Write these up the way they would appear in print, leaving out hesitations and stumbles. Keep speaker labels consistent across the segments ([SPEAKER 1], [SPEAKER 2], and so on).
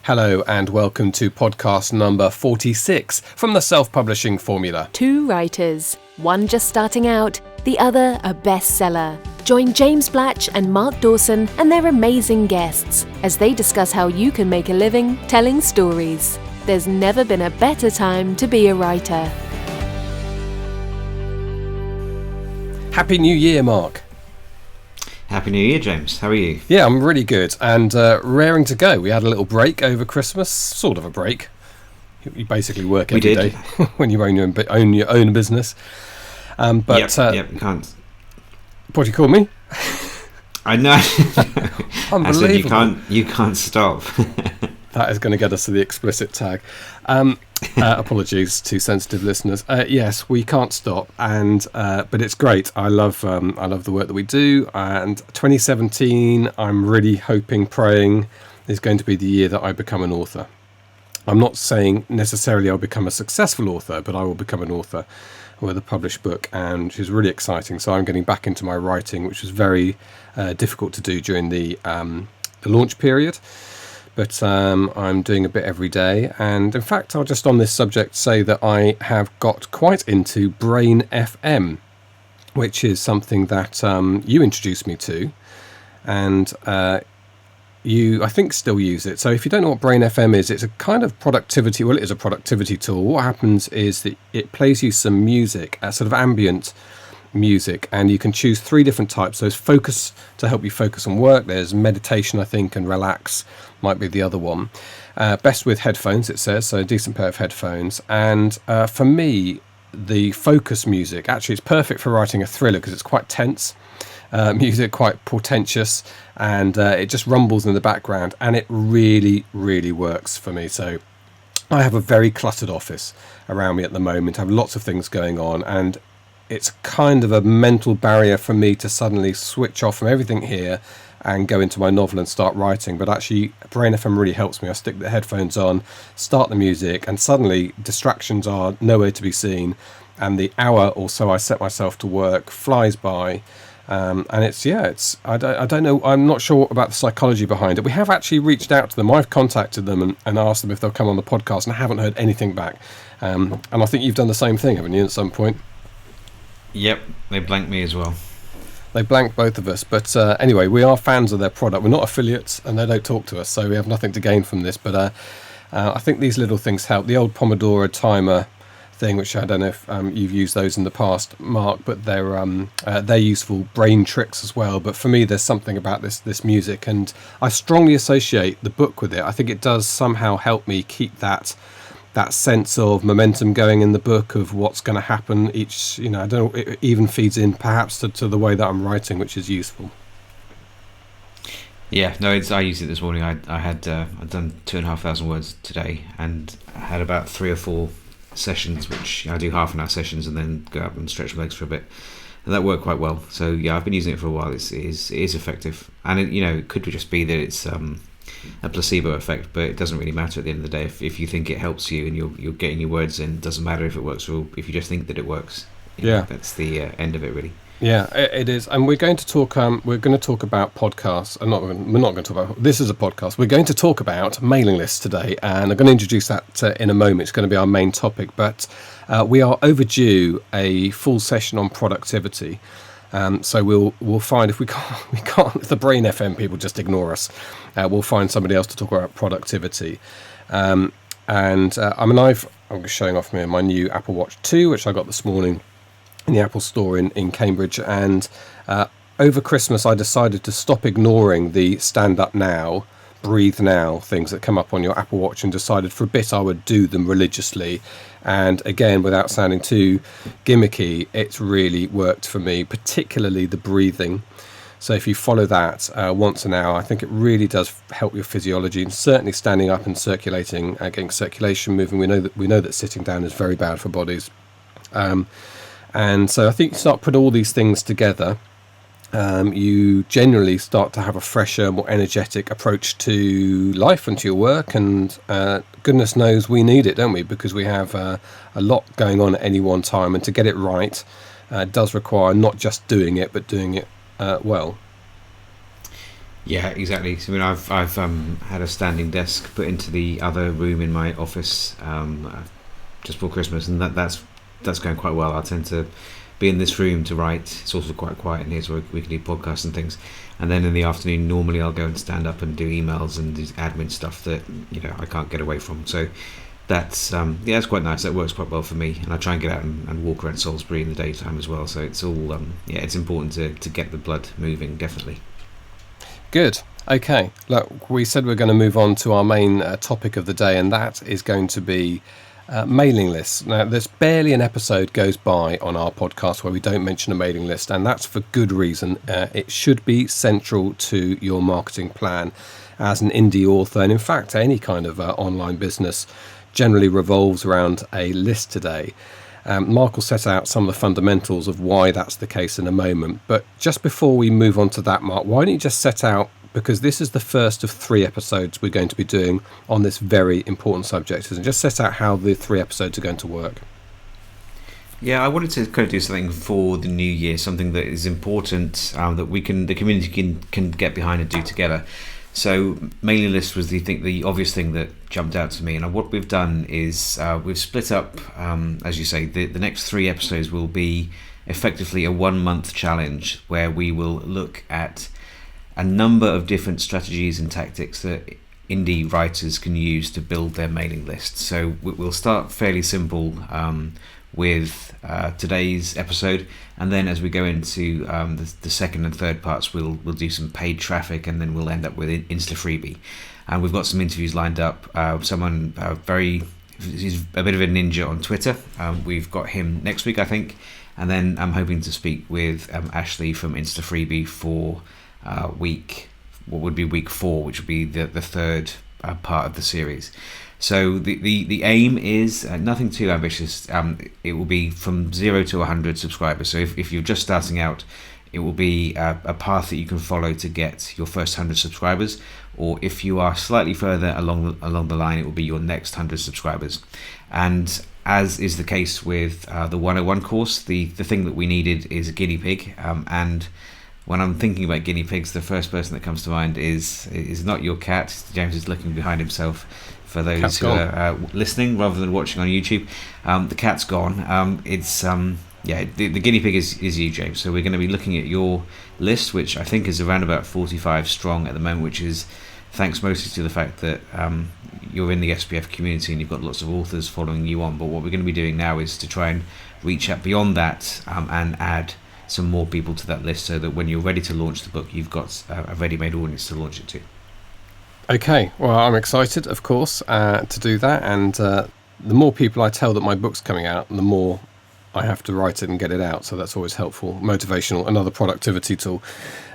[SPEAKER 1] Hello and welcome to podcast number 46 from the Self-Publishing Formula.
[SPEAKER 2] Two writers, one just starting out, the other a bestseller. Join James Blatch and Mark Dawson and their amazing guests as they discuss how you can make a living telling stories. There's never been a better time to be a writer.
[SPEAKER 1] Happy New Year, Mark.
[SPEAKER 3] Happy New Year, James. How are you?
[SPEAKER 1] Yeah, I'm really good and raring to go. We had a little break over Christmas, sort of a break. You basically work every day when you own your own business. But
[SPEAKER 3] yep, you can't.
[SPEAKER 1] What do you call me?
[SPEAKER 3] I know.
[SPEAKER 1] Unbelievable.
[SPEAKER 3] I said you can't stop.
[SPEAKER 1] That is going to get us to the explicit tag. Apologies to sensitive listeners. Yes, we can't stop, but it's great. I love the work that we do. And 2017, I'm really hoping, praying, is going to be the year that I become an author. I'm not saying necessarily I'll become a successful author, but I will become an author with a published book, and which is really exciting. So I'm getting back into my writing, which was very difficult to do during the launch period. But I'm doing a bit every day. And in fact, I'll just on this subject say that I have got quite into Brain FM, which is something that you introduced me to. And you, I think, still use it. So if you don't know what Brain FM is, it's a kind of productivity. Well, it is a productivity tool. What happens is that it plays you some music, sort of ambient music, and you can choose 3 different types. There's focus to help you focus on work. There's meditation, I think, and relax might be the other one. Best with headphones, it says, so a decent pair of headphones. And for me, the focus music, actually it's perfect for writing a thriller because it's quite tense music, quite portentous, and it just rumbles in the background, and it really, really works for me. So I have a very cluttered office around me at the moment. I have lots of things going on, and it's kind of a mental barrier for me to suddenly switch off from everything here and go into my novel and start writing. But actually, Brain FM really helps me. I stick the headphones on, start the music, and suddenly distractions are nowhere to be seen. And the hour or so I set myself to work flies by. And I don't know, I'm not sure about the psychology behind it. We have actually reached out to them. I've contacted them and asked them if they'll come on the podcast, and I haven't heard anything back. And I think you've done the same thing, haven't you, at some point?
[SPEAKER 3] Yep, they blanked me as well.
[SPEAKER 1] They blanked both of us, but anyway, we are fans of their product. We're not affiliates, and they don't talk to us, so we have nothing to gain from this. But I think these little things help. The old Pomodoro timer thing, which I don't know if you've used those in the past, Mark, but they're useful brain tricks as well. But for me, there's something about this music, and I strongly associate the book with it. I think it does somehow help me keep that sense of momentum going in the book of what's going to happen I don't know, it even feeds in perhaps to the way that I'm writing, which is useful.
[SPEAKER 3] Yeah, no, I used it this morning. I'd done 2,500 words today, and I had about 3 or 4 sessions, which I do half an hour sessions and then go up and stretch my legs for a bit, and that worked quite well. So yeah, I've been using it for a while. It is effective, and it could just be that it's a placebo effect, but it doesn't really matter at the end of the day. If you think it helps you and you're getting your words in, it doesn't matter if it works or if you just think that it works. That's the end of it, really.
[SPEAKER 1] Yeah, it is. And we're going to talk about podcasts. We're not going to talk about, this is a podcast. We're going to talk about mailing lists today, and I'm going to introduce that in a moment. It's going to be our main topic, but we are overdue a full session on productivity. So we'll find if we can't, if the Brain FM people just ignore us, we'll find somebody else to talk about productivity. I'm showing off my new Apple Watch 2, which I got this morning in the Apple Store in Cambridge. And over Christmas, I decided to stop ignoring the stand up now, breathe now things that come up on your Apple Watch, and decided for a bit I would do them religiously. And again, without sounding too gimmicky, it's really worked for me, particularly the breathing. So if you follow that once an hour, I think it really does help your physiology, and certainly standing up and circulating, getting circulation moving. We know that sitting down is very bad for bodies. And so I think you start to put all these things together, you generally start to have a fresher, more energetic approach to life and to your work. And goodness knows we need it, don't we? Because we have a lot going on at any one time. And to get it right does require not just doing it, but doing it well.
[SPEAKER 3] Yeah, exactly. So, I mean, I've had a standing desk put into the other room in my office just before Christmas, and that's going quite well. I tend to be in this room to write. It's also quite quiet in here, so we can do podcasts and things. And then in the afternoon, normally I'll go and stand up and do emails and do admin stuff that I can't get away from. So that's it's quite nice. That works quite well for me, and I try and get out and walk around Salisbury in the daytime as well. So it's all it's important to get the blood moving, definitely.
[SPEAKER 1] Good. Okay. Look, we said we're going to move on to our main topic of the day, and that is going to be mailing lists. Now, there's barely an episode goes by on our podcast where we don't mention a mailing list, and that's for good reason. It should be central to your marketing plan as an indie author, and in fact, any kind of online business generally revolves around a list today. Mark will set out some of the fundamentals of why that's the case in a moment. But just before we move on to that, Mark, why don't you just set out, because this is the first of 3 episodes we're going to be doing on this very important subject, and just set out how the 3 episodes are going to work.
[SPEAKER 3] Yeah, I wanted to kind of do something for the new year, something that is important, that the community can get behind and do together. So mailing list was the obvious thing that jumped out to me, and what we've done is we've split up, as you say, the next 3 episodes will be effectively a 1-month challenge where we will look at a number of different strategies and tactics that indie writers can use to build their mailing list. So we'll start fairly simple with today's episode, and then as we go into the second and third parts, we'll do some paid traffic, and then we'll end up with Insta freebie. And we've got some interviews lined up. Someone he's a bit of a ninja on Twitter. We've got him next week, I think, and then I'm hoping to speak with Ashley from Insta freebie for week 4, which would be the third part of the series. So the aim is nothing too ambitious. It will be from 0 to 100 subscribers. So if you're just starting out, it will be a path that you can follow to get your first 100 subscribers. Or if you are slightly further along the line, it will be your next 100 subscribers. And as is the case with the 101 course, the thing that we needed is a guinea pig. And when I'm thinking about guinea pigs, the first person that comes to mind is not your cat. James is looking behind himself for those who are listening rather than watching on YouTube. The cat's gone. The guinea pig is you, James. So we're going to be looking at your list, which I think is around about 45 strong at the moment, which is thanks mostly to the fact that you're in the SPF community and you've got lots of authors following you on. But what we're going to be doing now is to try and reach out beyond that and add some more people to that list, so that when you're ready to launch the book, you've got a ready-made audience to launch it to.
[SPEAKER 1] Okay, well, I'm excited, of course, to do that, and the more people I tell that my book's coming out, the more I have to write it and get it out, so that's always helpful, motivational, another productivity tool,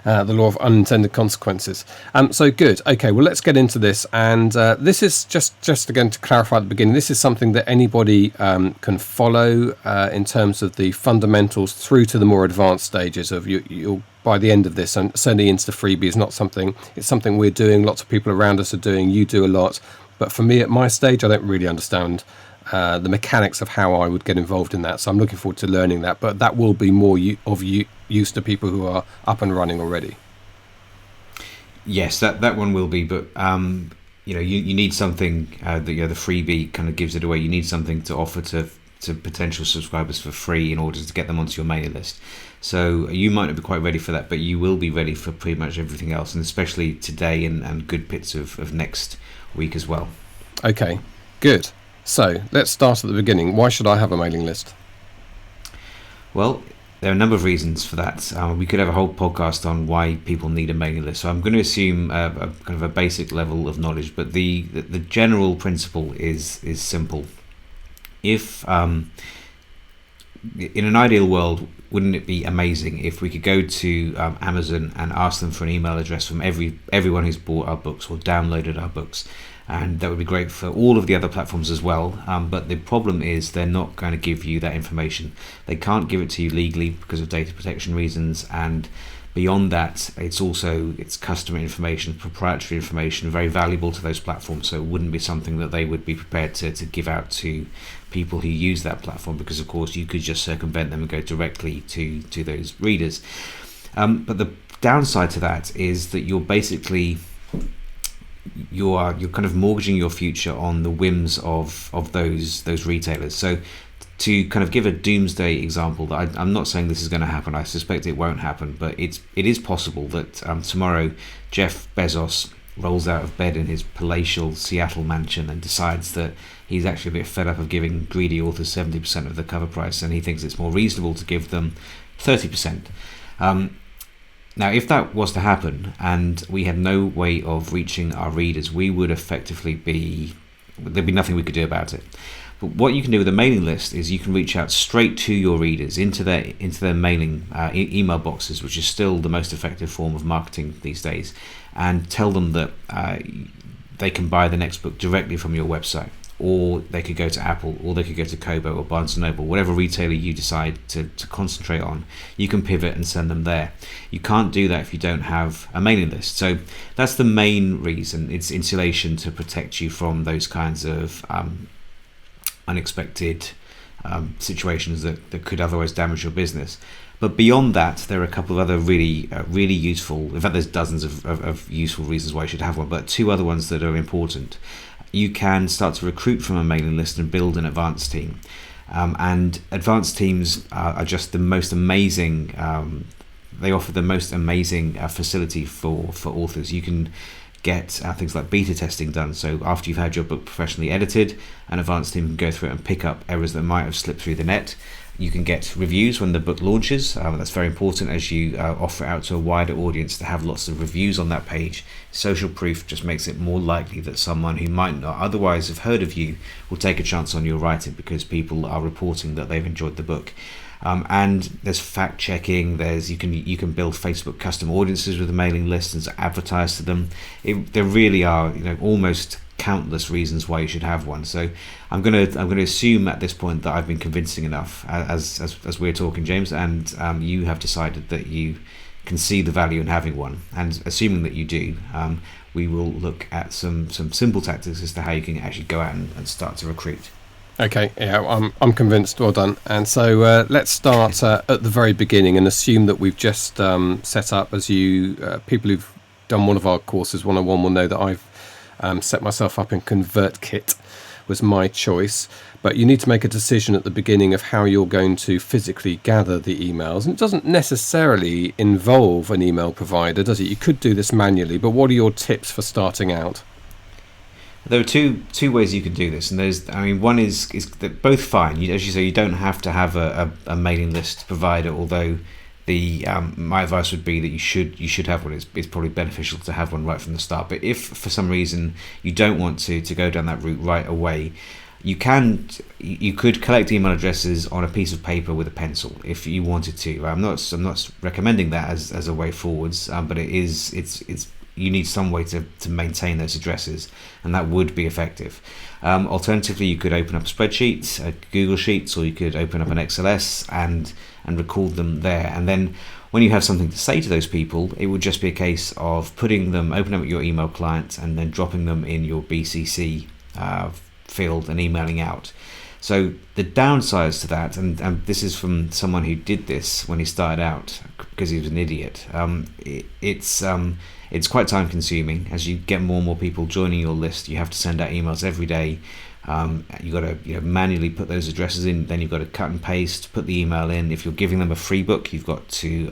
[SPEAKER 1] the law of unintended consequences. So good. Okay, well, let's get into this, and this is just again to clarify at the beginning, this is something that anybody can follow in terms of the fundamentals through to the more advanced stages of you'll by the end of this, and certainly Insta freebie is not something, it's something we're doing, lots of people around us are doing, you do a lot, but for me at my stage, I don't really understand the mechanics of how I would get involved in that, so I'm looking forward to learning that, but that will be more use to people who are up and running already.
[SPEAKER 3] Yes, that one will be, but you need something the freebie kind of gives it away. You need something to offer to potential subscribers for free in order to get them onto your mailing list. So you might not be quite ready for that, but you will be ready for pretty much everything else, and especially today and good bits of next week as well. Okay, good. So let's start at the beginning. Why should I have a mailing list? Well, there are a number of reasons for that. We could have a whole podcast on why people need a mailing list. So I'm going to assume a kind of a basic level of knowledge, but the general principle is simple. If in an ideal world, wouldn't it be amazing if we could go to Amazon and ask them for an email address from everyone who's bought our books or downloaded our books? And that would be great for all of the other platforms as well. But the problem is they're not going to give you that information. They can't give it to you legally because of data protection reasons. And beyond that, it's customer information, proprietary information, very valuable to those platforms. So it wouldn't be something that they would be prepared to give out to people who use that platform, because of course you could just circumvent them and go directly to those readers. But the downside to that is that you're kind of mortgaging your future on the whims of those retailers. So to kind of give a doomsday example, that I'm not saying this is going to happen, I suspect it won't happen, but it is possible that tomorrow Jeff Bezos rolls out of bed in his palatial Seattle mansion and decides that he's actually a bit fed up of giving greedy authors 70% of the cover price, and he thinks it's more reasonable to give them 30%. Now, if that was to happen and we had no way of reaching our readers, we would effectively there'd be nothing we could do about it. But what you can do with a mailing list is you can reach out straight to your readers, into their mailing email boxes, which is still the most effective form of marketing these days, and tell them that they can buy the next book directly from your website, or they could go to Apple, or they could go to Kobo or Barnes & Noble, whatever retailer you decide to concentrate on. You can pivot and send them there. You can't do that if you don't have a mailing list. So that's the main reason. It's insulation to protect you from those kinds of unexpected situations that could otherwise damage your business. But beyond that, there are a couple of other really useful, in fact there's dozens of useful reasons why you should have one, but two other ones that are important. You can start to recruit from a mailing list and build an advanced team. And advanced teams are just the most amazing, they offer the most amazing facility for authors. You can get things like beta testing done. So after you've had your book professionally edited, an advanced team can go through it and pick up errors that might have slipped through the net. You can get reviews when the book launches. That's very important as you offer it out to a wider audience to have lots of reviews on that page. Social proof just makes it more likely that someone who might not otherwise have heard of you will take a chance on your writing, because people are reporting that they've enjoyed the book. And there's fact checking. You can build Facebook custom audiences with a mailing list and advertise to them. There really are almost countless reasons why you should have one. So I'm going to assume at this point that I've been convincing enough as we're talking, James, and you have decided that you can see the value in having one. And assuming that you do, we will look at some simple tactics as to how you can actually go out and start to recruit.
[SPEAKER 1] Okay, yeah, I'm convinced. Well done. And so let's start at the very beginning and assume that we've just set up, as people who've done one of our courses 101 will know that I've set myself up in ConvertKit, was my choice. But you need to make a decision at the beginning of how you're going to physically gather the emails. And it doesn't necessarily involve an email provider, does it? You could do this manually, but what are your tips for starting out?
[SPEAKER 3] There are two ways you can do this, and one is that both fine. As you say, you don't have to have a mailing list provider, although my advice would be that you should have one. It's probably beneficial to have one right from the start. But if for some reason you don't want to go down that route right away, you could collect email addresses on a piece of paper with a pencil if you wanted to. I'm not recommending that as a way forwards, but it's you need some way to maintain those addresses, and that would be effective. Alternatively, you could open up a spreadsheet, Google Sheets, or you could open up an XLS and record them there. And then when you have something to say to those people, it would just be a case of opening up your email client and then dropping them in your BCC field and emailing out. So the downsides to that, and this is from someone who did this when he started out because he was an idiot, it's quite time consuming. As you get more and more people joining your list, you have to send out emails every day. You've got to manually put those addresses in, then you've got to cut and paste, put the email in. If you're giving them a free book, you've got to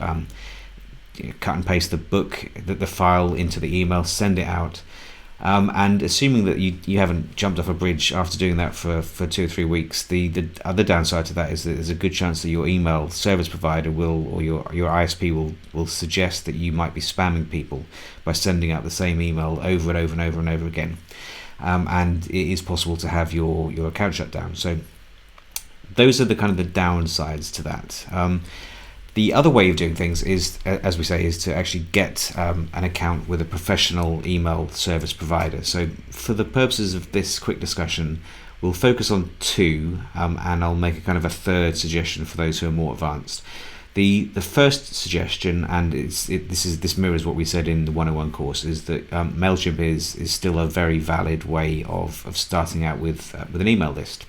[SPEAKER 3] cut and paste the file into the email, send it out. And assuming that you haven't jumped off a bridge after doing that for 2 or 3 weeks, the other downside to that is that there's a good chance that your email service provider or your ISP will suggest that you might be spamming people by sending out the same email over and over and over and over again. And it is possible to have your account shut down. So those are the kind of the downsides to that. The other way of doing things is, as we say, is to actually get an account with a professional email service provider. So for the purposes of this quick discussion, we'll focus on two, and I'll make a kind of a third suggestion for those who are more advanced. The first suggestion, and this mirrors what we said in the 101 course, is that MailChimp is still a very valid way of starting out with an email list.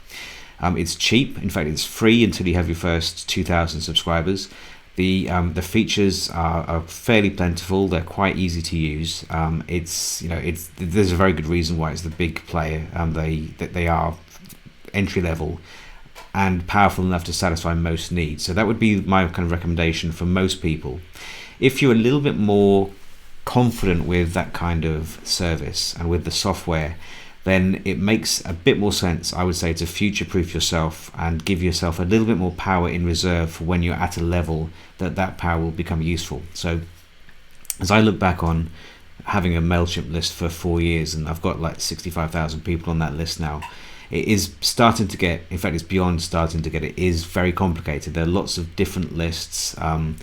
[SPEAKER 3] It's cheap. In fact, it's free until you have your first 2,000 subscribers. The features are fairly plentiful. They're quite easy to use. There's a very good reason why it's the big player. They are entry level and powerful enough to satisfy most needs. So that would be my kind of recommendation for most people. If you're a little bit more confident with that kind of service and with the software, then it makes a bit more sense, I would say, to future-proof yourself and give yourself a little bit more power in reserve for when you're at a level that power will become useful. So as I look back on having a MailChimp list for 4 years, and I've got like 65,000 people on that list now, it is starting to get, in fact, it's beyond starting to get, it is very complicated. There are lots of different lists. Doing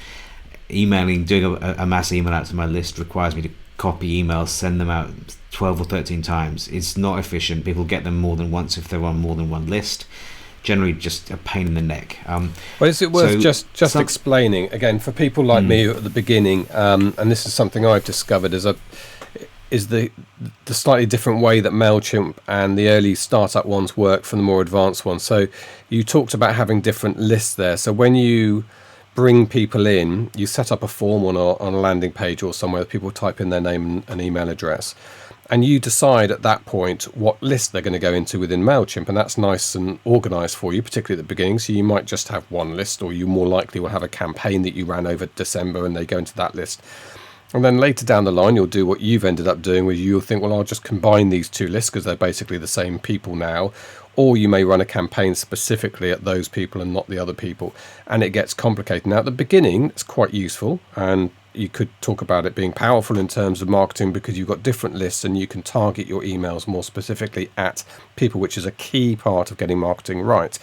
[SPEAKER 3] a mass email out to my list requires me to copy emails, send them out 12 or 13 times. It's not efficient. People get them more than once if they're on more than one list. Generally just a pain in the neck.
[SPEAKER 1] Well, is it worth just explaining again for people like me at the beginning, and this is something I've discovered is the slightly different way that MailChimp and the early startup ones work from the more advanced ones. So you talked about having different lists there. So when you bring people in, you set up a form on a landing page or somewhere that people type in their name and email address, and you decide at that point what list they're going to go into within MailChimp, and that's nice and organized for you, particularly at the beginning. So you might just have one list, or you more likely will have a campaign that you ran over December and they go into that list. And then later down the line, you'll do what you've ended up doing, where you'll think, well, I'll just combine these two lists because they're basically the same people now. Or you may run a campaign specifically at those people and not the other people. And it gets complicated. Now, at the beginning, it's quite useful. And you could talk about it being powerful in terms of marketing because you've got different lists and you can target your emails more specifically at people, which is a key part of getting marketing right.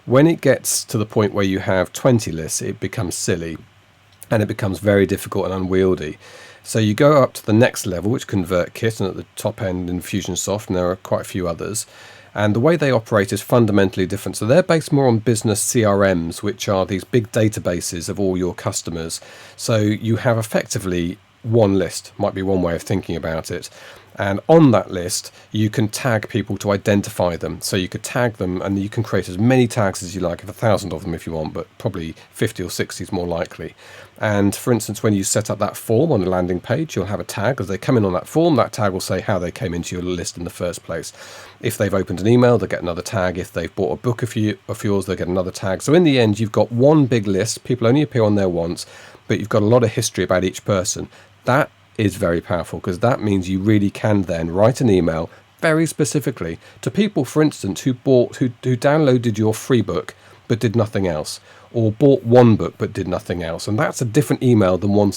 [SPEAKER 1] When it gets to the point where you have 20 lists, it becomes silly. And it becomes very difficult and unwieldy. So you go up to the next level, which ConvertKit, and at the top end Infusionsoft, and there are quite a few others. And the way they operate is fundamentally different. So they're based more on business CRMs, which are these big databases of all your customers. So you have effectively one list, might be one way of thinking about it. And on that list, you can tag people to identify them. So you could tag them and you can create as many tags as you like, 1,000 of them if you want, but probably 50 or 60 is more likely. And for instance, when you set up that form on a landing page, you'll have a tag. As they come in on that form, that tag will say how they came into your list in the first place. If they've opened an email, they'll get another tag. If they've bought a book of yours, they'll get another tag. So in the end, you've got one big list. People only appear on there once, but you've got a lot of history about each person. That is very powerful because that means you really can then write an email very specifically to people, for instance, who downloaded your free book but did nothing else, or bought one book but did nothing else. And that's a different email than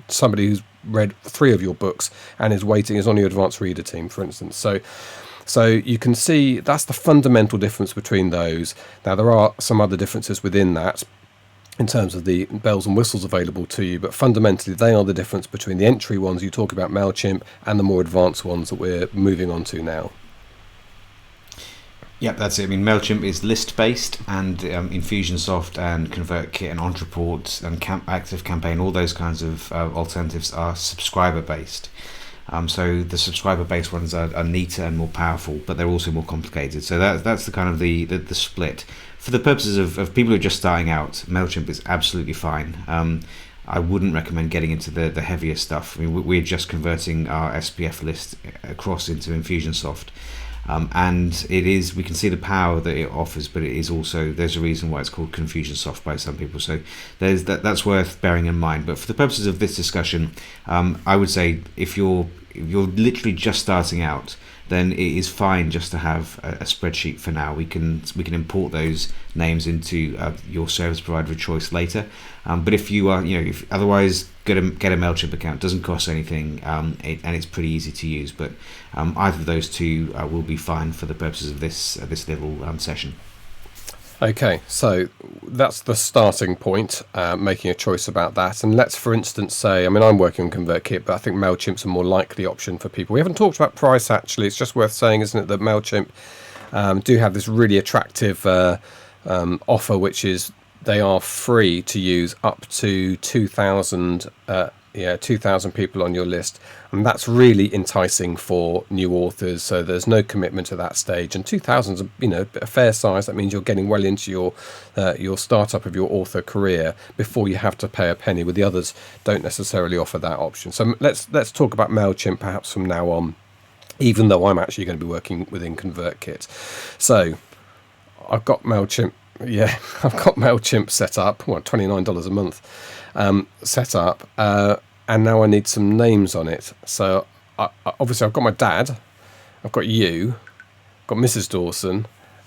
[SPEAKER 1] somebody who's read 3 of your books and is on your advanced reader team, for instance. So you can see that's the fundamental difference between those. Now, there are some other differences within that in terms of the bells and whistles available to you, but fundamentally they are the difference between the entry ones you talk about, MailChimp, and the more advanced ones that we're moving on to now.
[SPEAKER 3] Yep, that's it. I mean, MailChimp is list-based, and Infusionsoft and ConvertKit and Ontraport and ActiveCampaign, all those kinds of alternatives are subscriber-based. So the subscriber-based ones are neater and more powerful, but they're also more complicated. So that's the kind of the split. For the purposes of people who are just starting out, MailChimp is absolutely fine. I wouldn't recommend getting into the heavier stuff. I mean, we're just converting our SPF list across into Infusionsoft. And we can see the power that it offers, but it is also, there's a reason why it's called Confusionsoft by some people. So that's worth bearing in mind. But for the purposes of this discussion, I would say if you're literally just starting out, then it is fine just to have a spreadsheet for now. We can import those names into your service provider of choice later. But if you are, if otherwise get a MailChimp account. It doesn't cost anything, and it's pretty easy to use. But either of those two will be fine for the purposes of this little session.
[SPEAKER 1] Okay, so that's the starting point, making a choice about that. And let's, for instance, say, I'm working on ConvertKit, but I think MailChimp's a more likely option for people. We haven't talked about price, actually. It's just worth saying, isn't it, that MailChimp do have this really attractive offer, which is they are free to use up to 2,000 Yeah, 2,000 people on your list, and that's really enticing for new authors. So there's no commitment at that stage, and 2,000 is, a fair size. That means you're getting well into your startup of your author career before you have to pay a penny. With the others, don't necessarily offer that option. So let's talk about MailChimp perhaps from now on, even though I'm actually going to be working within ConvertKit. So I've got MailChimp. Yeah, I've got MailChimp set up. $29 a month set up. And now I need some names on it. So obviously I've got my dad, I've got you, I've got Mrs. Dawson,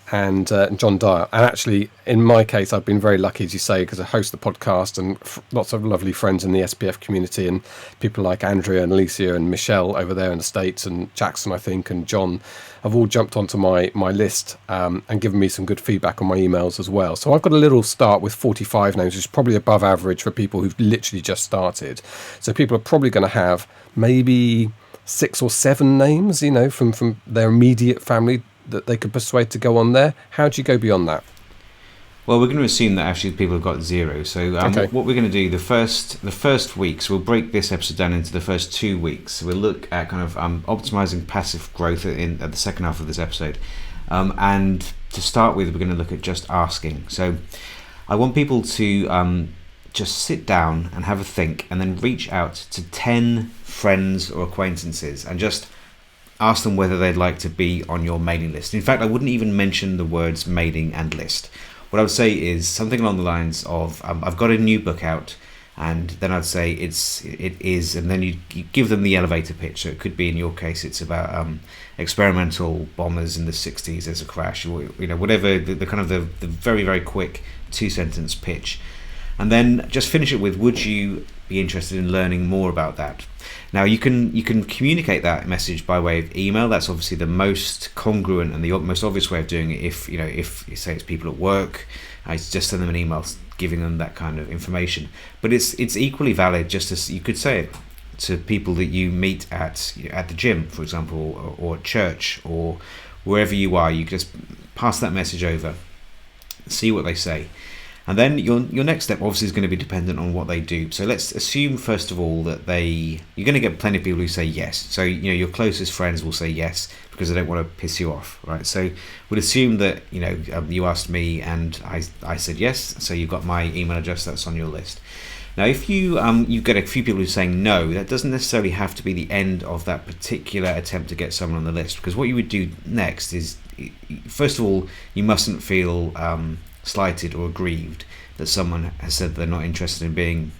[SPEAKER 1] and John Dyer. And actually, in my case, I've been very lucky, as you say, because I host the podcast and lots of lovely friends in the SPF community, and people like Andrea and Alicia and Michelle over there in the States, and Jackson, I think, and John have all jumped onto my list and given me some good feedback on my emails as well. So I've got a little start with 45 names, which is probably above average for people who've literally just started. So people are probably going to have maybe 6 or 7 names, from their immediate family that they could persuade to go on there. How do you go beyond that?
[SPEAKER 3] Well, we're going to assume that actually people have got 0. So
[SPEAKER 1] Okay.
[SPEAKER 3] what we're going to do the first week, so we'll break this episode down into the first 2 weeks. So we'll look at kind of optimizing passive growth at the second half of this episode. And to start with, we're going to look at just asking. So I want people to just sit down and have a think, and then reach out to 10 friends or acquaintances and just ask them whether they'd like to be on your mailing list. In fact, I wouldn't even mention the words mailing and list. What I would say is something along the lines of, I've got a new book out, and then I'd say it is, and then you give them the elevator pitch. So it could be, in your case, it's about experimental bombers in the 60s. There's a crash, or whatever the kind of the very, very quick 2-sentence pitch, and then just finish it with, would you be interested in learning more about that? Now you can communicate that message by way of email. That's obviously the most congruent and the most obvious way of doing it. If you say it's people at work, I just send them an email giving them that kind of information. But it's equally valid, just as you could say it to people that you meet at the gym, for example, or at church, or wherever you are. You just pass that message over, see what they say. And then your next step obviously is going to be dependent on what they do. So let's assume first of all that you're going to get plenty of people who say yes. So your closest friends will say yes because they don't want to piss you off, right? So we'll assume that you asked me and I said yes. So you've got my email address, that's on your list. Now, if you get a few people who are saying no, that doesn't necessarily have to be the end of that particular attempt to get someone on the list. Because what you would do next is, first of all, you mustn't feel slighted or aggrieved that someone has said they're not interested in being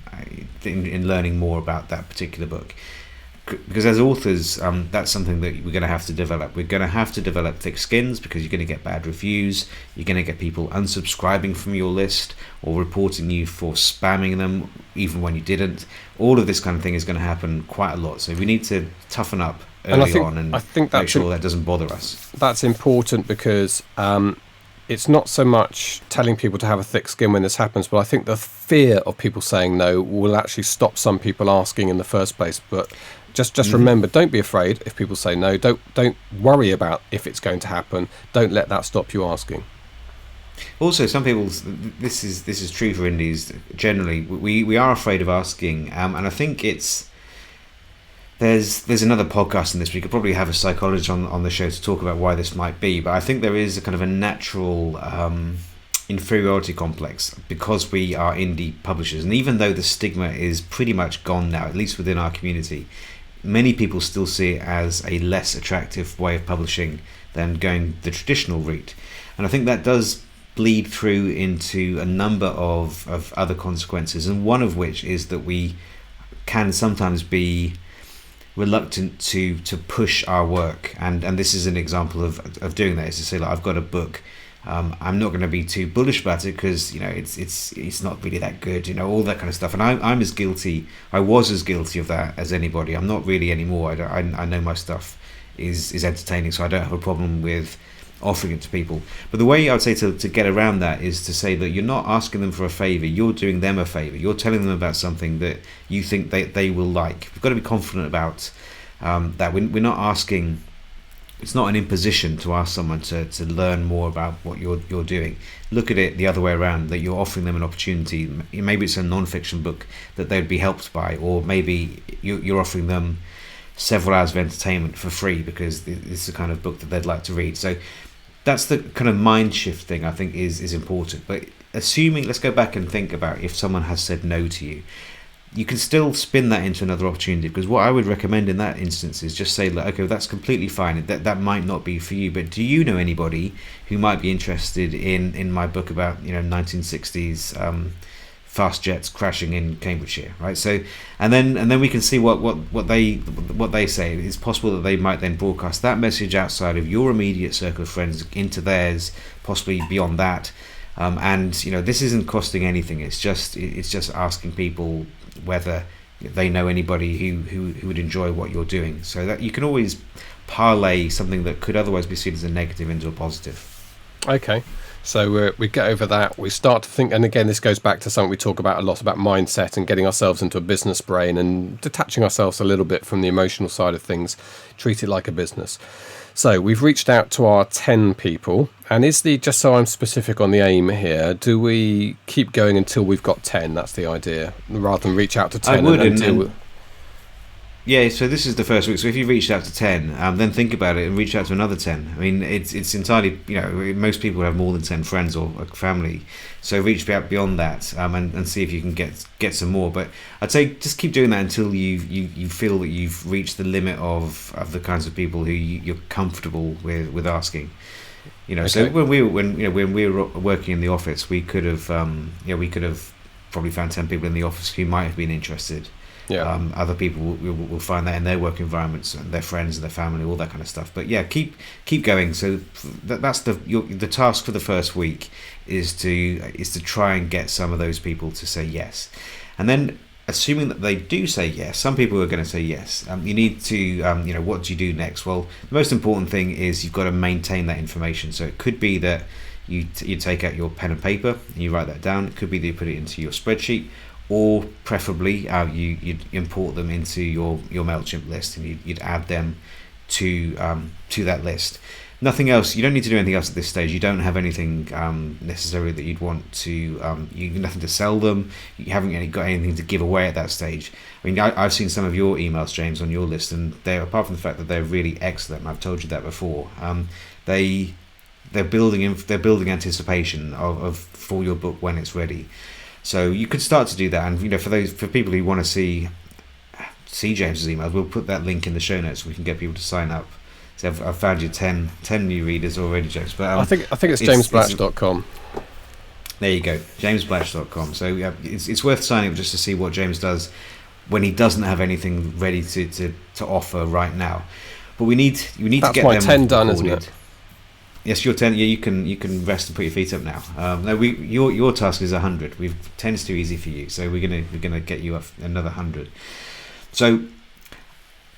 [SPEAKER 3] in learning more about that particular book, because as authors that's something that we're going to have to develop. We're going to have to develop thick skins, because you're going to get bad reviews, you're going to get people unsubscribing from your list or reporting you for spamming them even when you didn't. All of this kind of thing is going to happen quite a lot, so we need to toughen up early on and make sure that doesn't bother us.
[SPEAKER 1] That's important, because it's not so much telling people to have a thick skin when this happens, but I think the fear of people saying no will actually stop some people asking in the first place. But just remember, don't be afraid if people say no. Don't worry about if it's going to happen. Don't let that stop you asking.
[SPEAKER 3] Also, some people, this is true for indies generally. We are afraid of asking, and I think There's another podcast in this. We could probably have a psychologist on the show to talk about why this might be, but I think there is a kind of a natural inferiority complex because we are indie publishers, and even though the stigma is pretty much gone now, at least within our community, many people still see it as a less attractive way of publishing than going the traditional route, and I think that does bleed through into a number of other consequences, and one of which is that we can sometimes be reluctant to push our work, and this is an example of doing that, is to say, like, I've got a book, I'm not going to be too bullish about it because it's not really that good, all that kind of stuff, and I was as guilty of that as anybody. I'm not really anymore. I know my stuff is entertaining, so I don't have a problem with offering it to people. But the way I would say to get around that is to say that you're not asking them for a favour, you're doing them a favour. You're telling them about something that you think they will like. We've got to be confident about that. We're not asking it's not an imposition to ask someone to learn more about what you're doing. Look at it the other way around, that you're offering them an opportunity. Maybe it's a non-fiction book that they'd be helped by, or maybe you're offering them several hours of entertainment for free because it's the kind of book that they'd like to read. So that's the kind of mind shift thing I think is important. But assuming, let's go back and think about if someone has said no to you, you can still spin that into another opportunity, because what I would recommend in that instance is just say, like, okay, that's completely fine, that might not be for you, but do you know anybody who might be interested in my book about 1960s fast jets crashing in Cambridgeshire, right? So and then we can see what they say. It's possible that they might then broadcast that message outside of your immediate circle of friends into theirs, possibly beyond that. And this isn't costing anything. It's just asking people whether they know anybody who would enjoy what you're doing, so that you can always parlay something that could otherwise be seen as a negative into a positive.
[SPEAKER 1] Okay, so we get over that. We start to think, and again, this goes back to something we talk about a lot, about mindset and getting ourselves into a business brain and detaching ourselves a little bit from the emotional side of things, treat it like a business. So we've reached out to our 10 people, and just so I'm specific on the aim here, do we keep going until we've got 10? That's the idea, rather than reach out to 10
[SPEAKER 3] Yeah, so this is the first week. So if you reached out to 10, then think about it and reach out to another 10. I mean, it's entirely, most people have more than 10 friends or a family. So reach out beyond that and see if you can get some more. But I'd say just keep doing that until you feel that you've reached the limit of the kinds of people who you're comfortable with asking. Okay. So when we were working in the office, we could have probably found 10 people in the office who might have been interested. Yeah. Other people will find that in their work environments and their friends and their family, all that kind of stuff. But yeah, keep going. So that's the task for the first week is to try and get some of those people to say yes, and then assuming that they do say yes, some people are going to say yes. You need to what do you do next? Well, the most important thing is you've got to maintain that information. So it could be that you take out your pen and paper and you write that down. It could be that you put it into your spreadsheet. Or preferably, you'd import them into your MailChimp list, and you'd add them to that list. Nothing else. You don't need to do anything else at this stage. You don't have anything necessarily that you'd want to. You have nothing to sell them. You haven't got anything to give away at that stage. I mean, I've seen some of your emails, James, on your list, and they're, apart from the fact that they're really excellent. I've told you that before. They're building anticipation for your book when it's ready. So you could start to do that, and for people who want to see James's emails, we'll put that link in the show notes so we can get people to sign up. So I've found you 10 new readers already, James. But
[SPEAKER 1] I think it's jamesblatch.com.
[SPEAKER 3] There you go, jamesblatch.com. So yeah, it's worth signing up just to see what James does when he doesn't have anything ready to offer right now. But we need to get them.
[SPEAKER 1] That's my 10 done, isn't it?
[SPEAKER 3] Yes, your 10. Yeah, you can rest and put your feet up now. No, your task is 100. 10 is too easy for you, so we're gonna get you up another 100. So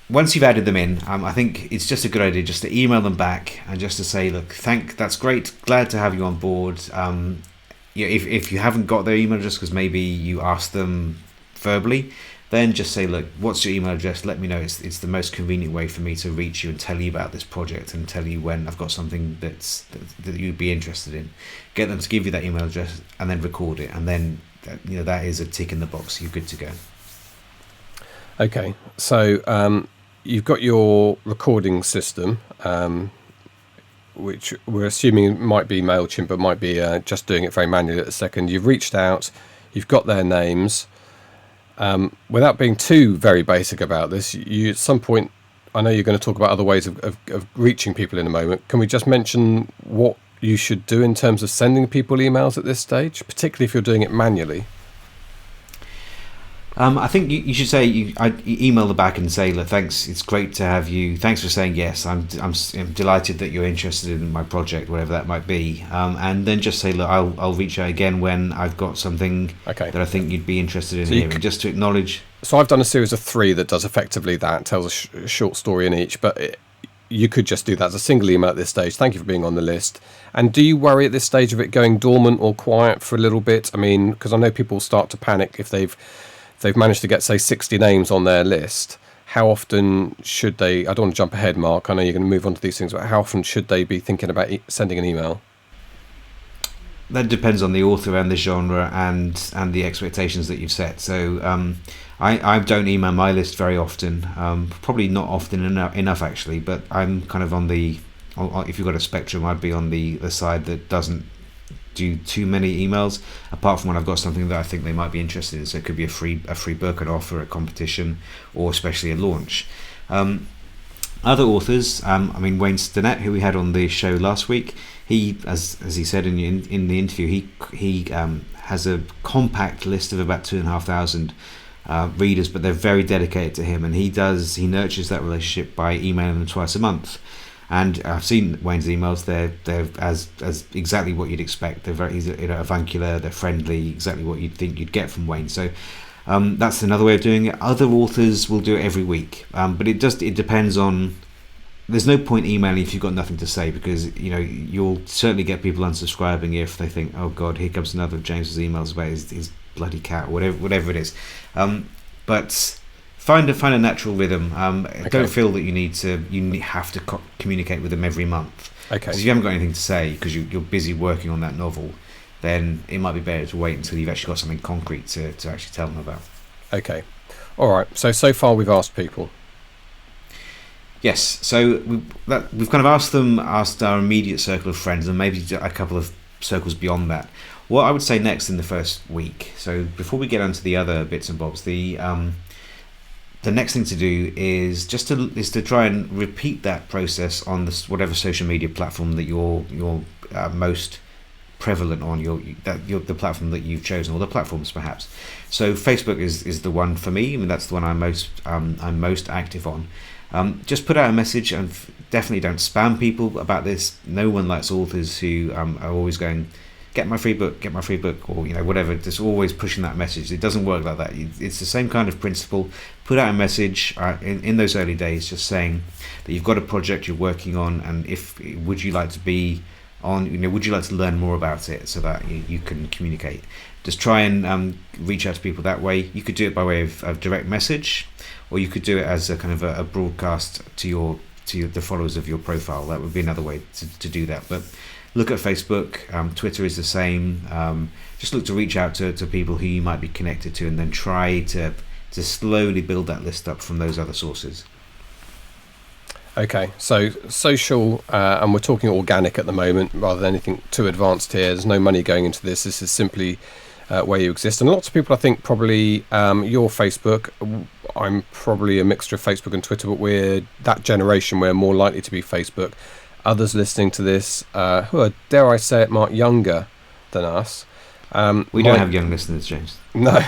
[SPEAKER 3] once you've added them in, I think it's just a good idea just to email them back and just to say, look, that's great, glad to have you on board. If you haven't got their email address because maybe you asked them verbally, then just say, look, what's your email address? Let me know. It's the most convenient way for me to reach you and tell you about this project and tell you when I've got something that you'd be interested in. Get them to give you that email address and then record it. And then, that is a tick in the box. You're good to go.
[SPEAKER 1] Okay. So you've got your recording system, which we're assuming might be MailChimp, but might be just doing it very manually at the second. You've reached out. You've got their names. Without being too very basic about this, you at some point, I know you're going to talk about other ways of reaching people in a moment. Can we just mention what you should do in terms of sending people emails at this stage, particularly if you're doing it manually?
[SPEAKER 3] I think you should say I email them back and say, look, thanks, it's great to have you. Thanks for saying yes. I'm delighted that you're interested in my project, whatever that might be. And then just say, look, I'll reach out again when I've got something that I think you'd be interested in hearing, just to acknowledge. So
[SPEAKER 1] I've done a series of 3 that does effectively that, tells a short story in each, but you could just do that as a single email at this stage. Thank you for being on the list. And do you worry at this stage of it going dormant or quiet for a little bit? I mean, because I know people start to panic if they've managed to get, say, 60 names on their list. how often should they, I don't want to jump ahead, Mark, I know you're going to move on to these things, but how often should they be thinking about sending an email?
[SPEAKER 3] That depends on the author and the genre and the expectations that you've set. So I don't email my list very often, probably not often enough actually, but I'm kind of on the, if you've got a spectrum, I'd be on the side that doesn't do too many emails, apart from when I've got something that I think they might be interested in. So it could be a free book, an offer, a competition, or especially a launch. Other authors, Wayne Stinnett, who we had on the show last week, he, as he said in the interview, he has a compact list of about 2,500 readers, but they're very dedicated to him, and he nurtures that relationship by emailing them twice a month. And I've seen Wayne's emails; they're as exactly what you'd expect. They're very avuncular, they're friendly, exactly what you'd think you'd get from Wayne. So that's another way of doing it. Other authors will do it every week, but it depends on. There's no point emailing if you've got nothing to say, because you'll certainly get people unsubscribing if they think, oh God, here comes another of James's emails about his bloody cat, or whatever it is. But find a natural rhythm. Okay. Don't feel that you have to communicate with them every month.
[SPEAKER 1] Okay.
[SPEAKER 3] Because if you haven't got anything to say because you're busy working on that novel, then it might be better to wait until you've actually got something concrete to actually tell them about.
[SPEAKER 1] Okay. All right. So far we've asked people.
[SPEAKER 3] Yes. So we've kind of asked our immediate circle of friends, and maybe a couple of circles beyond that. What I would say next in the first week. So before we get onto the other bits and bobs, the next thing to do is to try and repeat that process on whatever social media platform that you're most prevalent on, the platform that you've chosen, or the platforms perhaps. So Facebook is the one for me. That's the one I'm most active on. Just put out a message, and definitely don't spam people about this. No one likes authors who are always going, get my free book, or whatever. Just always pushing that message. It doesn't work like that. It's the same kind of principle. Put out a message in those early days, just saying that you've got a project you're working on, and would you like to be on? Would you like to learn more about it, so that you can communicate. Just try and reach out to people that way. You could do it by way of direct message, or you could do it as a kind of a broadcast to the followers of your profile. That would be another way to do that. But look at Facebook. Twitter is the same. Just look to reach out to people who you might be connected to, and then try to slowly build that list up from those other sources.
[SPEAKER 1] Okay, so social, and we're talking organic at the moment rather than anything too advanced here. There's no money going into this. This is simply where you exist. And lots of people, I think, probably your Facebook. I'm probably a mixture of Facebook and Twitter, but we're that generation. We're more likely to be Facebook. Others listening to this who are, dare I say it, Mark, younger than us.
[SPEAKER 3] We don't have young listeners, James.
[SPEAKER 1] No,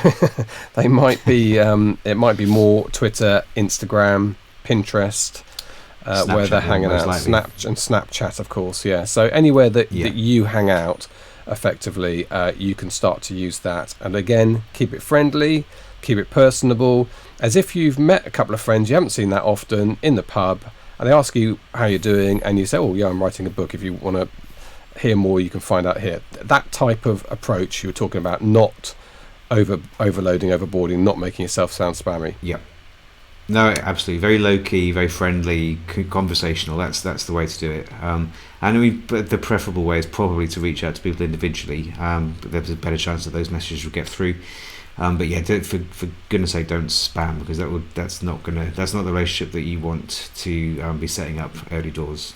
[SPEAKER 1] they might be. It might be more Twitter, Instagram, Pinterest, where they're hanging out. Snapchat, of course. Yeah. So anywhere that you hang out, effectively, you can start to use that. And again, keep it friendly, keep it personable, as if you've met a couple of friends you haven't seen that often in the pub, and they ask you how you're doing, and you say, "Oh, yeah, I'm writing a book. If you want to hear more, you can find out here." That type of approach you were talking about, not overloading, overboarding, not making yourself sound spammy.
[SPEAKER 3] Yeah. No, absolutely. Very low key, very friendly, conversational. That's the way to do it. But the preferable way is probably to reach out to people individually. There's a better chance that those messages will get through. But yeah, for goodness sake, don't spam, because that's not the relationship that you want to be setting up early doors.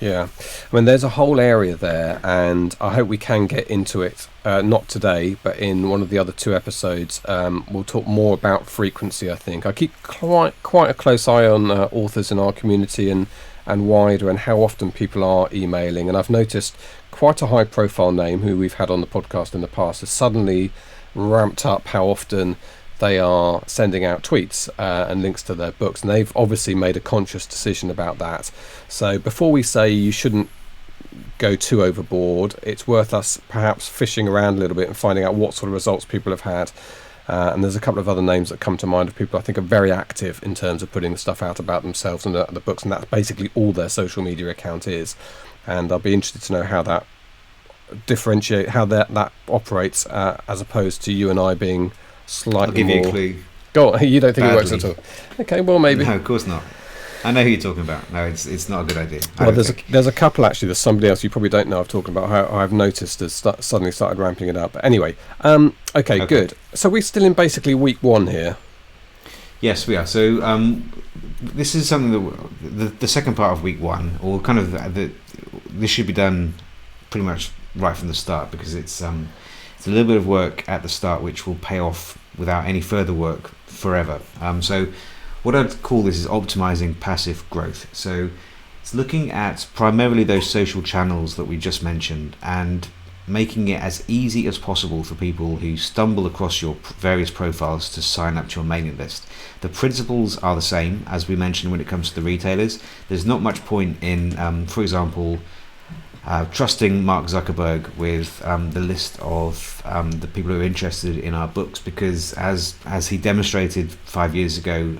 [SPEAKER 1] Yeah, I mean, there's a whole area there, and I hope we can get into it. Not today, but in one of the other two episodes, we'll talk more about frequency. I think I keep quite a close eye on authors in our community and wider, and how often people are emailing. And I've noticed quite a high-profile name who we've had on the podcast in the past has suddenly ramped up how often they are sending out tweets and links to their books, and they've obviously made a conscious decision about that. So before we say you shouldn't go too overboard, it's worth us perhaps fishing around a little bit and finding out what sort of results people have had. And there's a couple of other names that come to mind of people I think are very active in terms of putting the stuff out about themselves and the books, and that's basically all their social media account is. And I'll be interested to know how that differentiate, how that operates, as opposed to you and I being slightly more.
[SPEAKER 3] I'll give you a clue.
[SPEAKER 1] Go on. You don't think
[SPEAKER 3] Badly.
[SPEAKER 1] it works at all? Okay, well, maybe.
[SPEAKER 3] No, of course not. I know who you're talking about. No, it's not a good idea.
[SPEAKER 1] Well, there's a couple, actually. There's somebody else you probably don't know I'm talking about, how I've noticed has suddenly started ramping it up. But anyway, okay, good. So we're still in basically week 1 here.
[SPEAKER 3] Yes, we are. So this is something that the second part of week 1, or kind of this should be done pretty much right from the start, because it's a little bit of work at the start which will pay off without any further work forever. So what I'd call this is optimizing passive growth. So it's looking at primarily those social channels that we just mentioned and making it as easy as possible for people who stumble across your various profiles to sign up to your mailing list. The principles are the same as we mentioned when it comes to the retailers. There's not much point in, for example, trusting Mark Zuckerberg with the list of the people who are interested in our books, because as he demonstrated 5 years ago,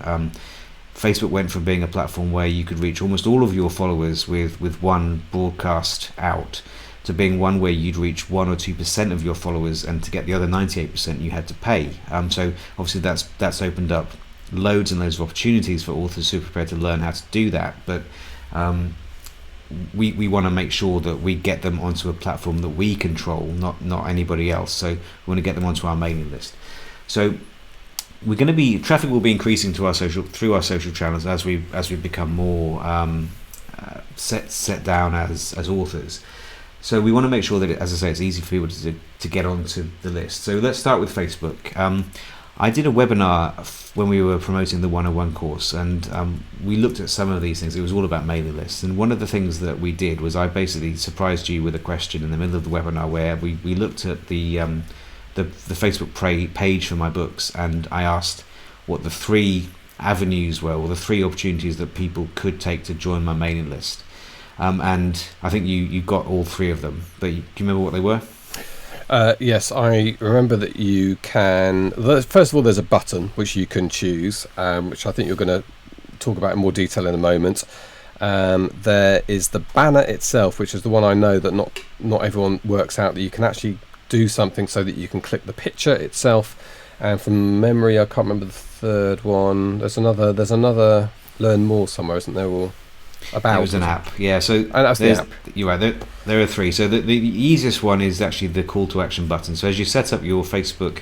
[SPEAKER 3] Facebook went from being a platform where you could reach almost all of your followers with one broadcast out to being one where you'd reach 1 or 2% of your followers, and to get the other 98% you had to pay. So obviously that's opened up loads and loads of opportunities for authors who are prepared to learn how to do that, but we want to make sure that we get them onto a platform that we control, not anybody else. So we want to get them onto our mailing list. So we're going to be, traffic will be increasing to through our social channels as we become more set down as authors. So we want to make sure that, as I say, it's easy for people to get onto the list. So let's start with Facebook. I did a webinar when we were promoting the 101 course, and we looked at some of these things. It was all about mailing lists, and one of the things that we did was I basically surprised you with a question in the middle of the webinar where we looked at the Facebook page for my books, and I asked what the 3 avenues were, or the 3 opportunities that people could take to join my mailing list. And I think you got all 3 of them, but do you remember what they were?
[SPEAKER 1] Yes, I remember that you can. First of all, there's a button which you can choose, which I think you're going to talk about in more detail in a moment. There is the banner itself, which is the one I know that not everyone works out, that you can actually do something so that you can click the picture itself. And from memory, I can't remember the third one. There's another learn more somewhere, isn't there? Or about.
[SPEAKER 3] It was an app, yeah. So
[SPEAKER 1] and that's the app.
[SPEAKER 3] You're right. There are 3. So the easiest one is actually the call to action button. So as you set up your Facebook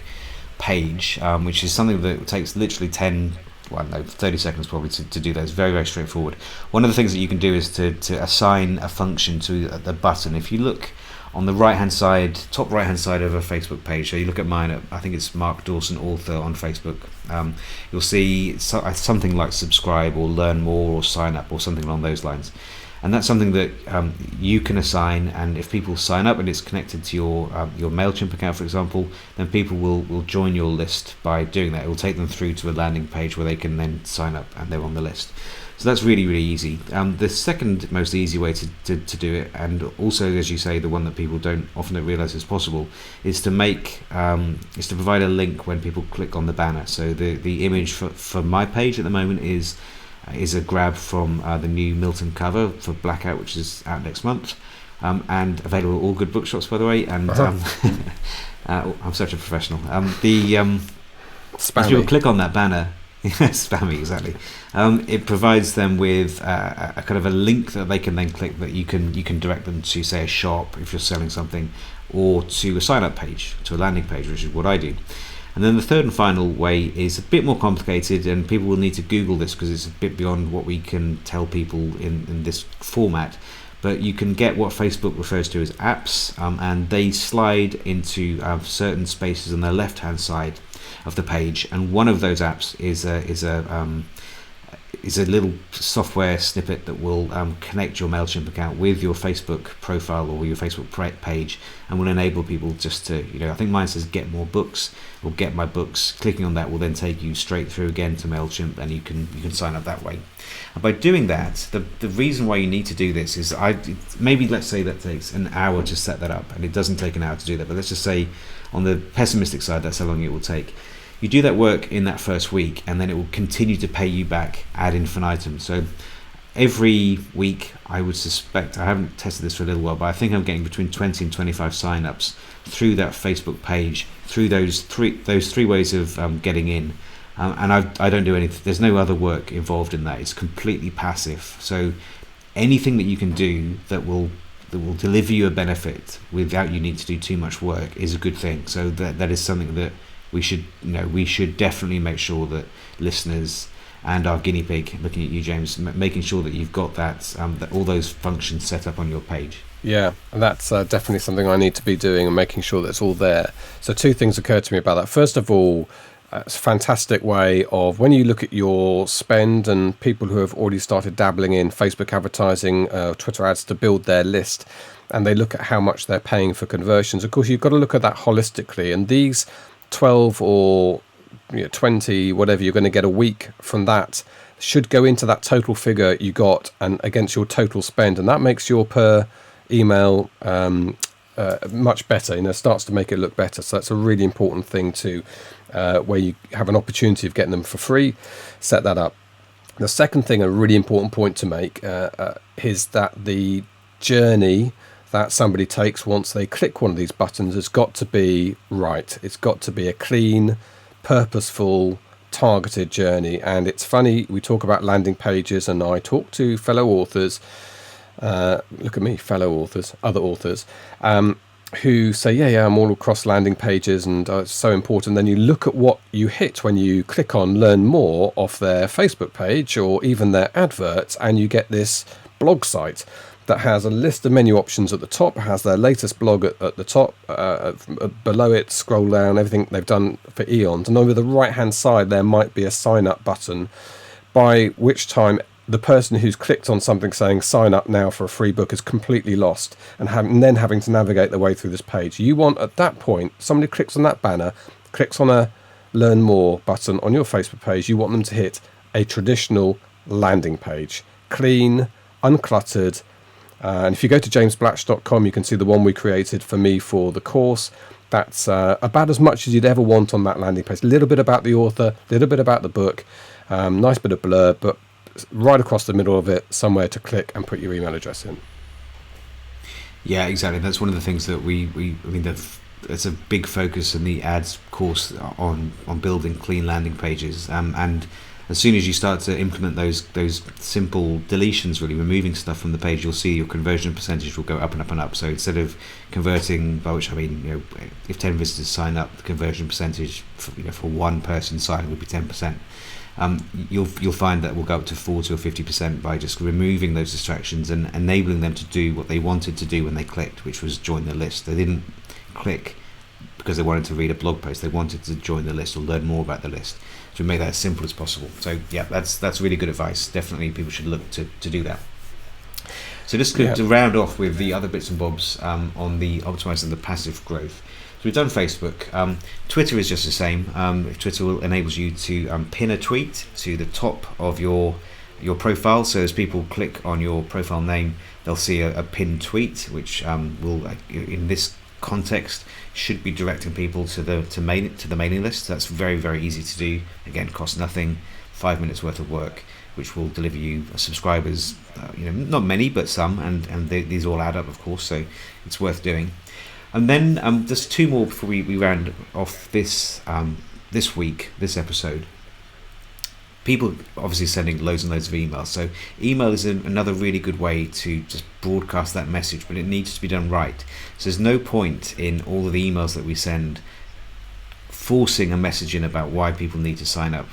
[SPEAKER 3] page, which is something that takes literally 30 seconds probably to do that. It's very, very straightforward. One of the things that you can do is to assign a function to the button. If you look on the top right hand side of a Facebook page, so you look at mine, I think it's Mark Dawson author on Facebook, you'll see something like subscribe or learn more or sign up or something along those lines. And that's something that you can assign, and if people sign up and it's connected to your MailChimp account, for example, then people will join your list by doing that. It will take them through to a landing page where they can then sign up and they're on the list. So that's really, really easy. The second most easy way to do it, and also, as you say, the one that people don't often realise is possible, is to provide a link when people click on the banner. So the image for my page at the moment is a grab from the new Milton cover for Blackout, which is out next month, and available at all good bookshops, by the way. And I'm such a professional. If people click on that banner, spammy, exactly. It provides them with a kind of a link that they can then click, that you can direct them to, say, a shop if you're selling something, or to a sign-up page, to a landing page, which is what I do. And then the third and final way is a bit more complicated, and people will need to Google this because it's a bit beyond what we can tell people in this format. But you can get what Facebook refers to as apps, and they slide into certain spaces on the left-hand side of the page. And one of those apps is a little software snippet that will connect your MailChimp account with your Facebook profile or your Facebook page, and will enable people just to, I think mine says get more books or get my books. Clicking on that will then take you straight through again to MailChimp, and you can sign up that way. And by doing that, the reason why you need to do this is maybe let's say that takes an hour to set that up, and it doesn't take an hour to do that, but let's just say on the pessimistic side that's how long it will take. You do that work in that first week, and then it will continue to pay you back ad infinitum. So every week, I would suspect, I haven't tested this for a little while, but I think I'm getting between 20 and 25 sign-ups through that Facebook page, through those three ways of getting in. and I don't do anything. There's no other work involved in that. It's completely passive. So anything that you can do that will deliver you a benefit without you need to do too much work is a good thing. So that is something that we should definitely make sure that listeners and our guinea pig, looking at you, James, making sure that you've got that all those functions set up on your page.
[SPEAKER 1] Yeah, and that's definitely something I need to be doing and making sure that it's all there. So two things occurred to me about that. First of all, it's a fantastic way of, when you look at your spend, and people who have already started dabbling in Facebook advertising, Twitter ads to build their list, and they look at how much they're paying for conversions. Of course, you've got to look at that holistically, and these 12 or 20, whatever you're going to get a week from that, should go into that total figure you got and against your total spend, and that makes your per email much better. Starts to make it look better. So that's a really important thing to where you have an opportunity of getting them for free. Set that up. The second thing, a really important point to make, is that the journey that somebody takes once they click one of these buttons has got to be right. It's got to be a clean, purposeful, targeted journey. And it's funny, we talk about landing pages, and I talk to fellow authors, look at me, fellow authors, other authors, who say, yeah, I'm all across landing pages, and it's so important. Then you look at what you hit when you click on learn more off their Facebook page or even their adverts, and you get this blog site that has a list of menu options at the top, has their latest blog at the top, below it, scroll down, everything they've done for eons, and over the right hand side there might be a sign up button, by which time the person who's clicked on something saying sign up now for a free book is completely lost, and then having to navigate their way through this page. You want, at that point, somebody clicks on that banner, clicks on a learn more button on your Facebook page, you want them to hit a traditional landing page, clean, uncluttered. And if you go to jamesblatch.com, you can see the one we created for me for the course. That's about as much as you'd ever want on that landing page. A little bit about the author, a little bit about the book, nice bit of blurb, but right across the middle of it, somewhere to click and put your email address in.
[SPEAKER 3] Yeah, exactly. That's one of the things that it's a big focus in the ads course on building clean landing pages. And as soon as you start to implement those simple deletions, really removing stuff from the page, you'll see your conversion percentage will go up and up and up. So instead of converting, by which I mean, if 10 visitors sign up, the conversion percentage for one person signing would be 10%. You'll find that will go up to 40 or 50% by just removing those distractions and enabling them to do what they wanted to do when they clicked, which was join the list. They didn't click because they wanted to read a blog post. They wanted to join the list or learn more about the list. So we make that as simple as possible. So yeah, that's really good advice. Definitely people should look to do that. So just to round off with the other bits and bobs on the optimizing the passive growth. So we've done Facebook. Twitter is just the same. Twitter enables you to pin a tweet to the top of your profile. So as people click on your profile name, they'll see a pinned tweet, which will, in this context, should be directing people to the mailing list. That's very, very easy to do. Again, costs nothing. 5 minutes worth of work, which will deliver you subscribers. Not many, but some, and these all add up, of course. So it's worth doing. And then just two more before we round off this week, this episode. People obviously sending loads and loads of emails. So email is another really good way to just broadcast that message, but it needs to be done right. So there's no point in all of the emails that we send forcing a message in about why people need to sign up,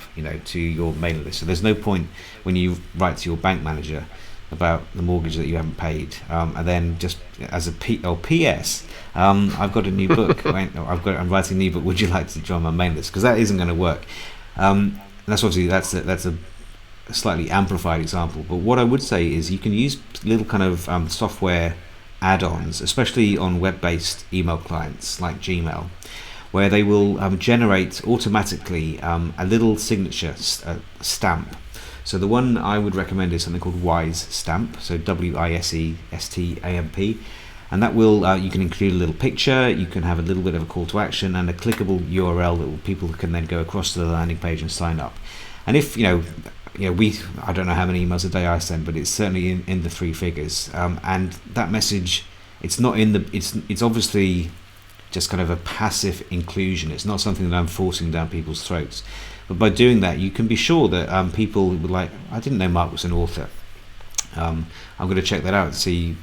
[SPEAKER 3] to your mailing list. So there's no point when you write to your bank manager about the mortgage that you haven't paid, and then just as a PS, I've got a new book. I'm writing a new book. Would you like to join my mailing list? Because that isn't going to work. That's obviously that's a slightly amplified example. But what I would say is you can use little kind of software add-ons, especially on web-based email clients like Gmail, where they will generate automatically a little signature stamp. So the one I would recommend is something called Wise Stamp, so WISESTAMP, and that will you can include a little picture, you can have a little bit of a call to action and a clickable URL that people can then go across to the landing page and sign up. And if I don't know how many emails a day I send, but it's certainly in the three figures, and that message, it's obviously just kind of a passive inclusion. It's not something that I'm forcing down people's throats. But by doing that, you can be sure that people would like, I didn't know Mark was an author. I'm going to check that out and see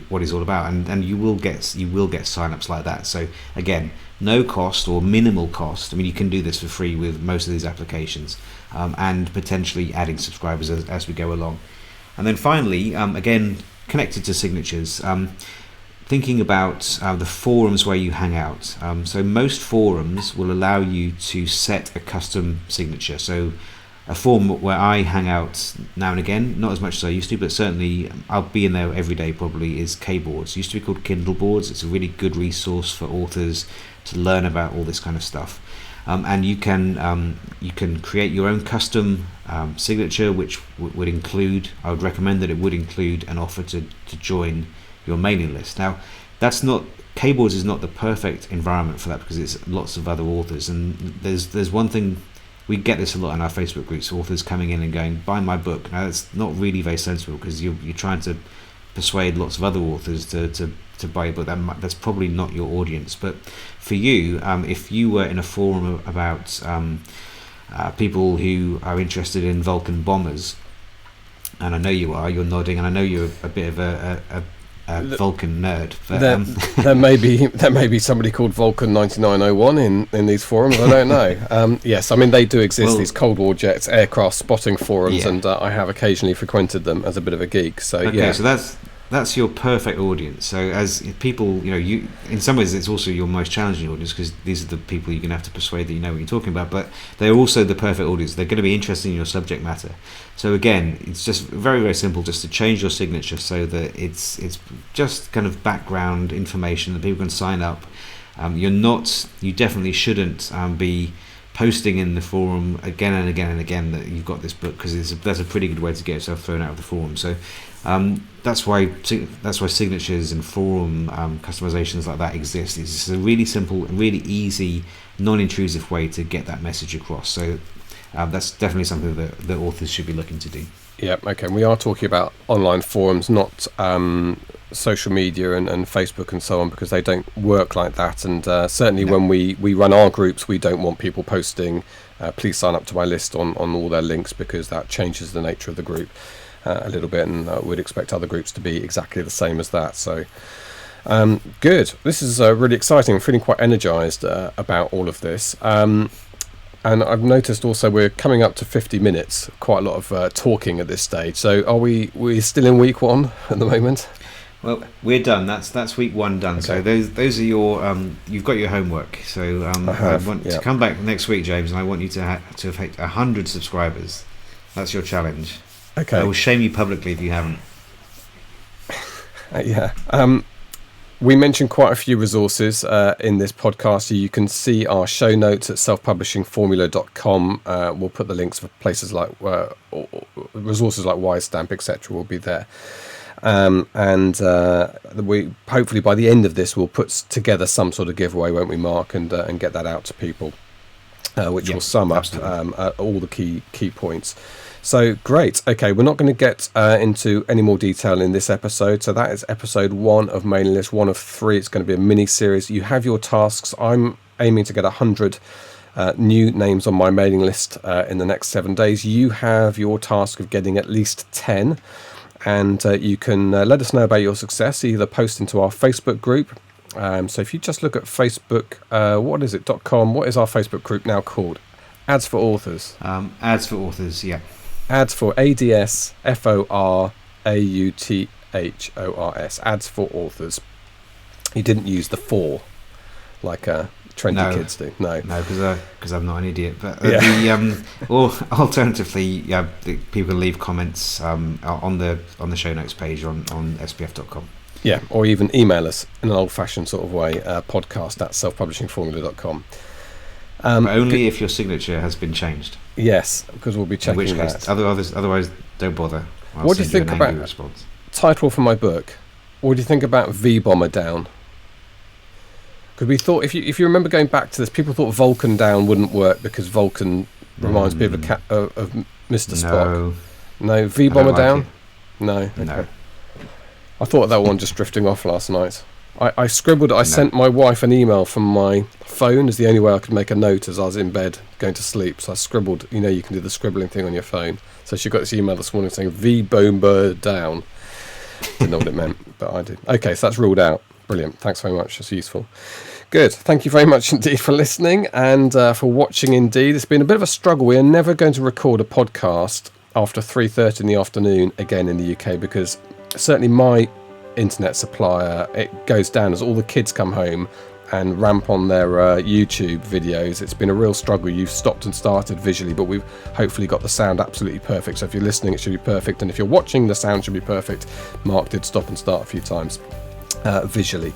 [SPEAKER 3] what he's all about, and you will get signups like that. So again, no cost or minimal cost. I mean, you can do this for free with most of these applications, and potentially adding subscribers as we go along. And then finally, again, connected to signatures, thinking about the forums where you hang out. So most forums will allow you to set a custom signature. So a forum where I hang out now and again, not as much as I used to, but certainly I'll be in there every day probably, is K-Boards. It used to be called Kindle Boards. It's a really good resource for authors to learn about all this kind of stuff. And you can create your own custom signature, which would include, I would recommend that it would include an offer to join your mailing list. Now, K-Boards is not the perfect environment for that, because it's lots of other authors, and there's one thing. We get this a lot in our Facebook groups, authors coming in and going, buy my book. Now, that's not really very sensible, because you're trying to persuade lots of other authors to buy a book. That's probably not your audience. But for you, if you were in a forum about people who are interested in Vulcan bombers, and I know you're nodding, and I know you're a bit of a Vulcan nerd. But,
[SPEAKER 1] there may be somebody called Vulcan 9901 in these forums. I don't know. Yes, I mean they do exist. These Cold War jets, aircraft spotting forums, and I have occasionally frequented them as a bit of a geek. So
[SPEAKER 3] okay, so that's your perfect audience. So as people, you in some ways it's also your most challenging audience, because these are the people you're going to have to persuade that you know what you're talking about. But they're also the perfect audience. They're going to be interested in your subject matter. So again, it's just very, very simple, just to change your signature so that it's just kind of background information that people can sign up. You definitely shouldn't be posting in the forum again and again and again that you've got this book, because that's a pretty good way to get yourself thrown out of the forum. So that's why signatures and forum customizations like that exist. It's just a really simple and really easy, non-intrusive way to get that message across. So that's definitely something that authors should be looking to do.
[SPEAKER 1] Yeah, okay. We are talking about online forums, not social media and Facebook and so on, because they don't work like that. And certainly when we run our groups, we don't want people posting, please sign up to my list on all their links, because that changes the nature of the group a little bit, and we'd expect other groups to be exactly the same as that. So good. This is really exciting. I'm feeling quite energized about all of this. And I've noticed also we're coming up to 50 minutes, quite a lot of talking at this stage. So are we still in week one at the moment?
[SPEAKER 3] Well, we're done. That's week one done. Okay. So those are your you've got your homework. So I want to come back next week, James, and I want you to have hit 100 subscribers. That's your challenge. Okay. I will shame you publicly if you haven't.
[SPEAKER 1] Yeah. We mentioned quite a few resources in this podcast. You can see our show notes at selfpublishingformula.com. We'll put the links for places like resources like Wisestamp, etc. will be there. And we hopefully by the end of this we'll put together some sort of giveaway, won't we, Mark, and get that out to people, which will sum up all the key points. So great. Okay, we're not going to get into any more detail in this episode. So that is episode 1 of Mailing List, 1 of 3. It's going to be a mini series. You have your tasks. I'm aiming to get 100 new names on my mailing list in the next 7 days. You have your task of getting at least 10, and you can let us know about your success. Either post into our Facebook group. So if you just look at Facebook, .com, what is our Facebook group now called? Ads for Authors.
[SPEAKER 3] Ads for Authors, yeah.
[SPEAKER 1] Ads for ADS FOR AUTHORS. Ads for Authors. You didn't use the 4 like trendy kids do. No,
[SPEAKER 3] because I'm not an idiot. But or alternatively, people can leave comments on the show notes page on SPF.com.
[SPEAKER 1] Yeah, or even email us in an old-fashioned sort of way, podcast@selfpublishingformula.com.
[SPEAKER 3] But only if your signature has been changed.
[SPEAKER 1] Yes, because we'll be checking
[SPEAKER 3] in which
[SPEAKER 1] that.
[SPEAKER 3] Case, otherwise, don't bother.
[SPEAKER 1] What do you think about
[SPEAKER 3] response.
[SPEAKER 1] Title for my book? What do you think about V-Bomber Down? Because we thought, if you remember going back to this, people thought Vulcan Down wouldn't work because Vulcan reminds me of Mr. Spock. No, V-Bomber Down? No. Okay.
[SPEAKER 3] No.
[SPEAKER 1] I thought of that one just drifting off last night. I scribbled. I sent my wife an email from my phone as the only way I could make a note as I was in bed going to sleep. So I scribbled. You know, you can do the scribbling thing on your phone. So she got this email this morning saying "V Bomber down." Didn't know what it meant, but I did. Okay, so that's ruled out. Brilliant. Thanks very much. That's useful. Good. Thank you very much indeed for listening and for watching indeed. It's been a bit of a struggle. We are never going to record a podcast after 3:30 in the afternoon again in the UK, because certainly my internet supplier, it goes down as all the kids come home and ramp on their YouTube videos. It's been a real struggle. You've stopped and started visually, but we've hopefully got the sound absolutely perfect. So if you're listening, it should be perfect. And if you're watching, the sound should be perfect. Mark did stop and start a few times visually.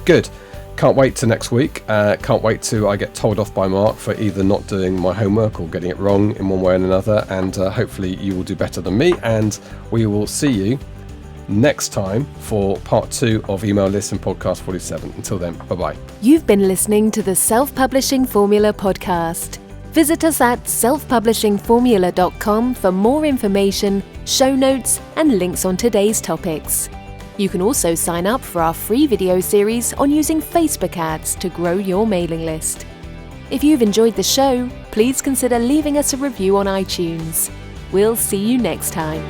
[SPEAKER 1] Good. Can't wait to next week. Can't wait till I get told off by Mark for either not doing my homework or getting it wrong in one way or another. And hopefully you will do better than me. And we will see you next time for part 2 of Email List and Podcast 47. Until then, bye-bye.
[SPEAKER 2] You've been listening to the Self-Publishing Formula podcast. Visit us at selfpublishingformula.com for more information, show notes, and links on today's topics. You can also sign up for our free video series on using Facebook ads to grow your mailing list. If you've enjoyed the show, please consider leaving us a review on iTunes. We'll see you next time.